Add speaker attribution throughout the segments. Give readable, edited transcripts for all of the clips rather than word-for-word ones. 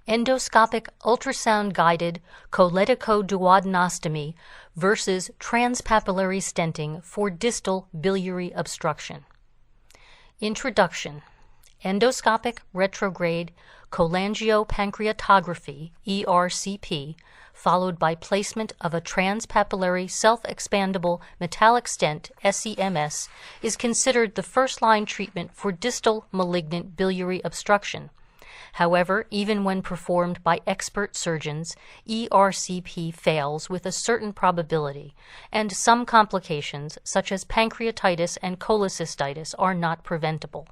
Speaker 1: Endoscopic ultrasound-guided choledochoduodenostomy versus transpapillary stenting for distal biliary obstruction. Introduction. Endoscopic retrograde cholangiopancreatography (ERCP), followed by placement of a transpapillary self-expandable metallic stent (SEMS), is considered the first-line treatment for distal malignant biliary obstruction. However, even when performed by expert surgeons, ERCP fails with a certain probability, and some complications, such as pancreatitis and cholecystitis, are not preventable.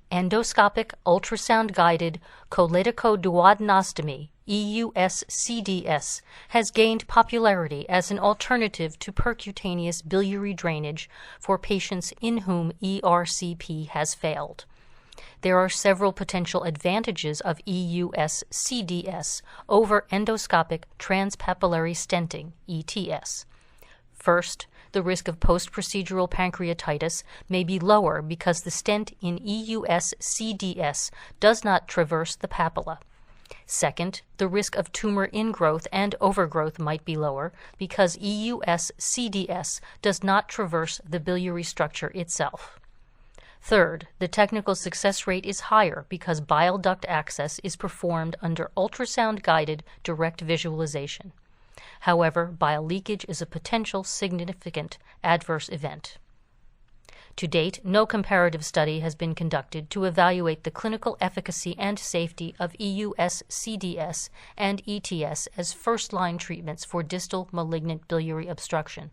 Speaker 1: Endoscopic ultrasound-guided choledochoduodenostomy (EUS-CDS) has gained popularity as an alternative to percutaneous biliary drainage for patients in whom ERCP has failed. There are several potential advantages of EUS-CDS over endoscopic transpapillary stenting (ETS. First, the risk of post-procedural pancreatitis may be lower because the stent in EUS-CDS does not traverse the papilla. Second, the risk of tumor ingrowth and overgrowth might be lower because EUS-CDS does not traverse the biliary structure itself. Third, the technical success rate is higher because bile duct access is performed under ultrasound-guided direct visualization. However, bile leakage is a potential significant adverse event. To date, no comparative study has been conducted to evaluate the clinical efficacy and safety of EUS-CDS and ETS as first-line treatments for distal malignant biliary obstruction.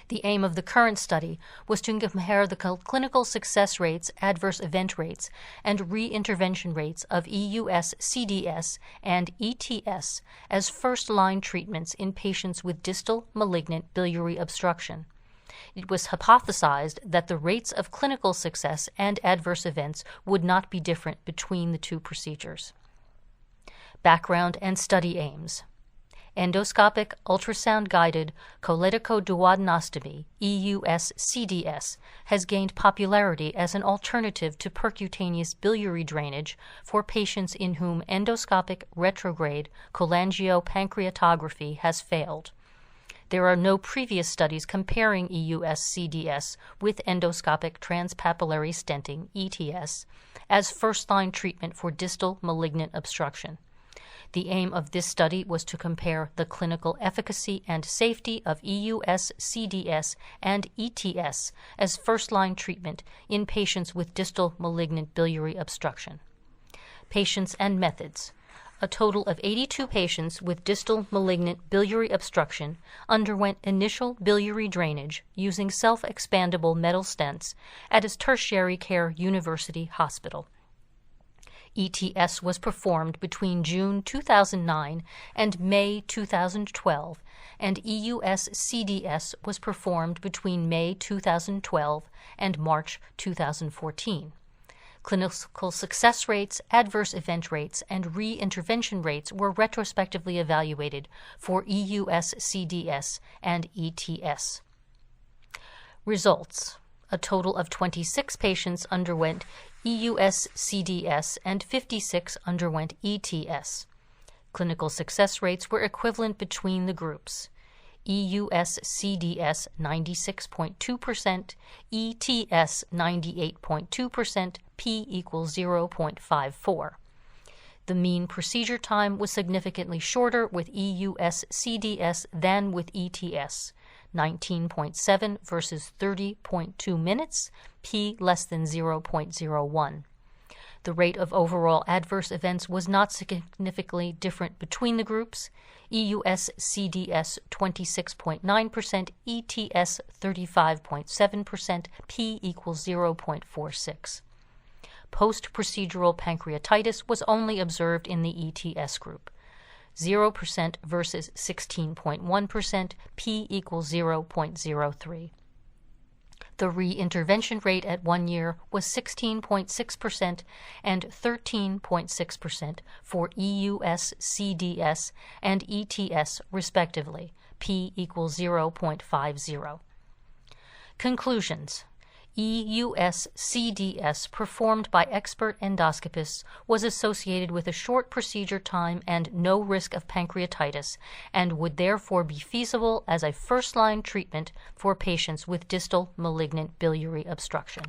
Speaker 1: The aim of the current study was to compare the clinical success rates, adverse event rates, and re-intervention rates of EUS-CDS and ETS as first-line treatments in patients with distal malignant biliary obstruction. It was hypothesized that the rates of clinical success and adverse events would not be different between the two procedures. Background and study aims. Endoscopic ultrasound-guided choledochoduodenostomy (EUS-CDS) has gained popularity as an alternative to percutaneous biliary drainage for patients in whom endoscopic retrograde cholangiopancreatography has failed. There are no previous studies comparing EUS-CDS with endoscopic transpapillary stenting (ETS) as first-line treatment for distal malignant obstruction. The aim of this study was to compare the clinical efficacy and safety of EUS-CDS and ETS as first-line treatment in patients with distal malignant biliary obstruction. Patients and methods. A total of 82 patients with distal malignant biliary obstruction underwent initial biliary drainage using self-expandable metal stents at a tertiary care university hospital. ETS was performed between June 2009 and May 2012, and EUS-CDS was performed between May 2012 and March 2014. Clinical success rates, adverse event rates, and re-intervention rates were retrospectively evaluated for EUS-CDS and ETS. Results. A total of 26 patients underwent EUS-CDS and 56 underwent ETS. Clinical success rates were equivalent between the groups. EUS-CDS 96.2%, ETS 98.2%, P equals 0.54. The mean procedure time was significantly shorter with EUS-CDS than with ETS. 19.7 versus 30.2 minutes, p less than 0.01. The rate of overall adverse events was not significantly different between the groups. EUS-CDS 26.9%, ETS 35.7%, p equals 0.46. Post-procedural pancreatitis was only observed in the ETS group. 0% versus 16.1%, p equals 0.03. The re-intervention rate at 1 year was 16.6% and 13.6% for EUS-CDS and ETS respectively, p equals 0.50. Conclusions. EUS-CDS performed by expert endoscopists was associated with a short procedure time and no risk of pancreatitis, and would therefore be feasible as a first-line treatment for patients with distal malignant biliary obstruction.